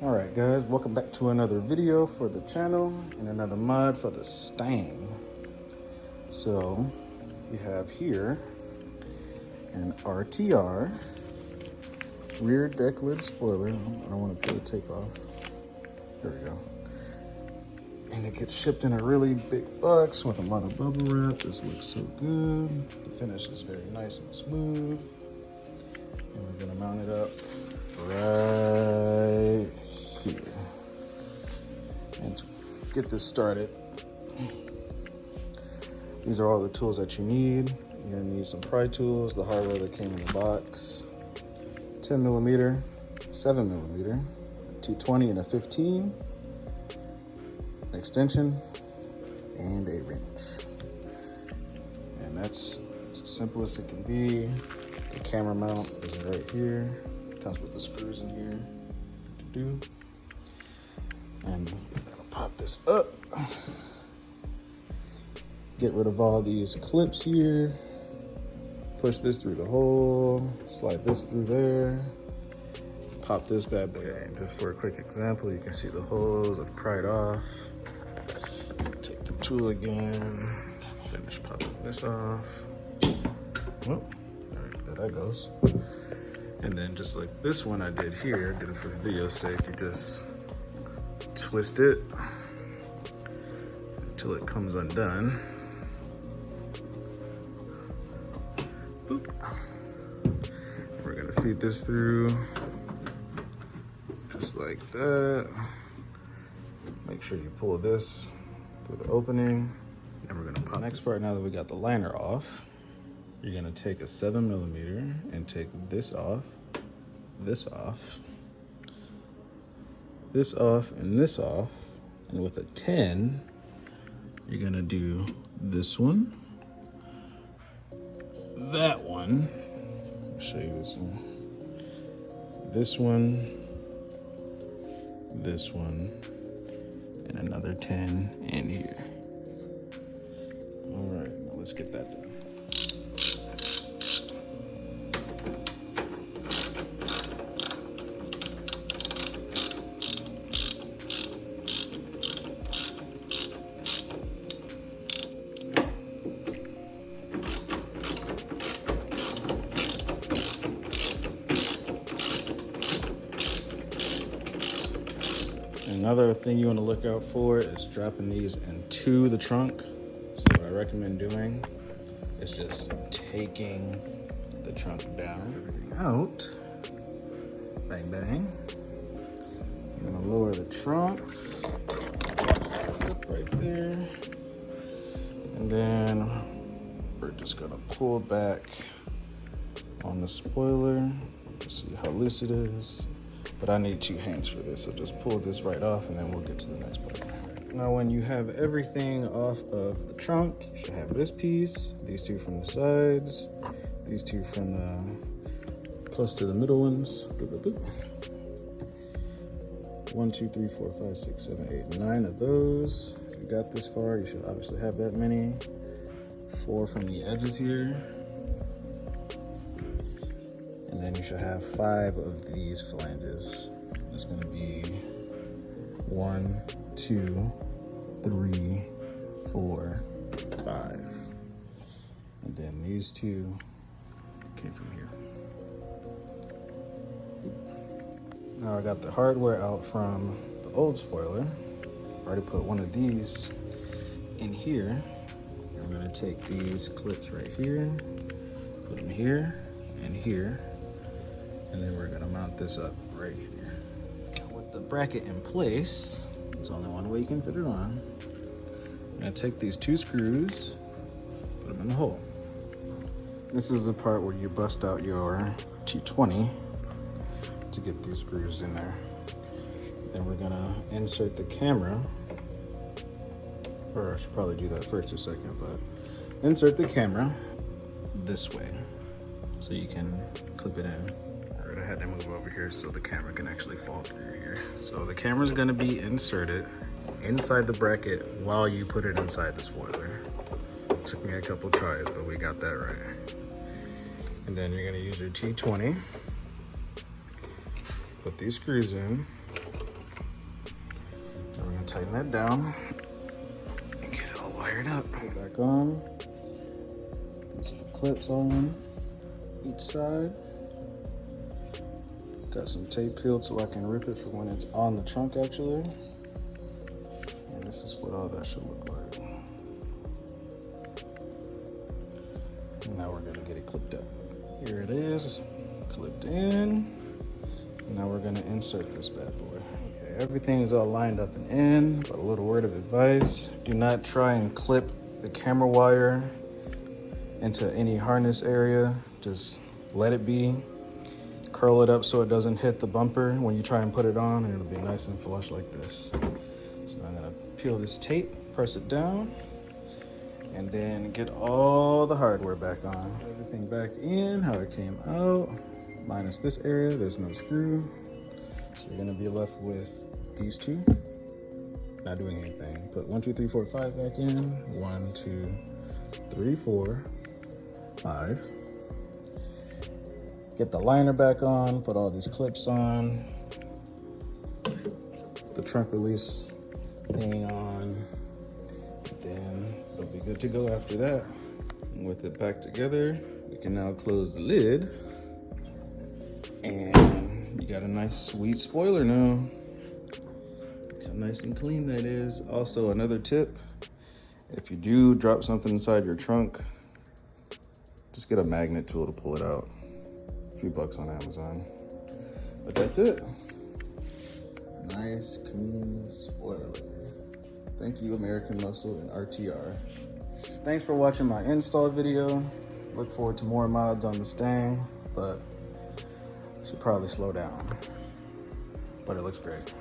All right, guys, welcome back to another video for the channel and another mod for the Mustang. So we have here an RTR rear deck lid spoiler. I don't want to peel the tape off. There we go. And it gets shipped in a really big box with a lot of bubble wrap. This looks so good. The finish is very nice and smooth. And we're gonna mount it up right here. And to get this started, these are all the tools that you need. You're gonna need some pry tools, the hardware that came in the box, 10 millimeter, 7 millimeter, 220 and a 15, an extension, and a wrench. And that's as simple as it can be. The camera mount is right here. Comes with the screws in here to do. And I'll pop this up. Get rid of all these clips here. Push this through the hole. Slide this through there. Pop this bad boy out. Just for a quick example, you can see the holes I've pried off. Take the tool again. Finish popping this off. Well, there that goes. And then just like this one I did here, did it for the video's sake, you just twist it until it comes undone. Boop. We're gonna feed this through just like that. Make sure you pull this through the opening. And we're gonna pop next part. Now that we got the liner off, you're gonna take a 7 millimeter and take this off, this off, this off, and this off. And with a 10, you're gonna do this one, that one, I'll show you this one, this one, and another 10 in here. All right, now let's get that done. Another thing you want to look out for is dropping these into the trunk. So what I recommend doing is just taking the trunk down, everything out, bang, bang. You're gonna lower the trunk, flip right there. And then we're just gonna pull back on the spoiler, see how loose it is. But I need 2 hands for this, so just pull this right off and then we'll get to the next part. Now when you have everything off of the trunk, you should have this piece, these 2 from the sides, these 2 from the close to the middle ones. Boop, boop, boop. 1, 2, 3, 4, 5, 6, 7, 8, 9 of those. If you got this far, you should obviously have that many. 4 from the edges here. And then you should have 5 of these flanges. It's gonna be 1, 2, 3, 4, 5. And then these 2 came from here. Now I got the hardware out from the old spoiler. I already put one of these in here. I'm gonna take these clips right here, put them here and here. And then we're gonna mount this up right here. With the bracket in place, there's only one way you can fit it on. I'm gonna take these 2 screws, put them in the hole. This is the part where you bust out your T20 to get these screws in there. Then we're gonna insert the camera, or I should probably do that first or second, but insert the camera this way so you can clip it in. I had to move over here so the camera can actually fall through here. So the camera's gonna be inserted inside the bracket while you put it inside the spoiler. It took me a couple tries, but we got that right. And then you're gonna use your T20, put these screws in, tighten that down and get it all wired up. Put it back on. These are the clips on each side. Got some tape peeled so I can rip it for when it's on the trunk actually. And this is what all that should look like. And now we're gonna get it clipped up. Here it is, clipped in. Now we're gonna insert this bad boy. Okay, everything is all lined up and in, but a little word of advice. Do not try and clip the camera wire into any harness area. Just let it be. Curl it up so it doesn't hit the bumper when you try and put it on, and it'll be nice and flush like this. So I'm gonna peel this tape, press it down, and then get all the hardware back on. Everything back in, how it came out. Minus this area, there's no screw. So you're gonna be left with these two. Not doing anything. Put 1, 2, 3, 4, 5 back in. 1, 2, 3, 4, 5. Get the liner back on, put all these clips on. The trunk release thing on. Then it'll be good to go after that. And with it back together, we can now close the lid. And you got a nice sweet spoiler now. Look how nice and clean that is. Also, another tip, if you do drop something inside your trunk, just get a magnet tool to pull it out. A few bucks on Amazon. But that's it. Nice, clean spoiler. Thank you, American Muscle and RTR. Thanks for watching my install video. Look forward to more mods on this thing, but should probably slow down, but it looks great.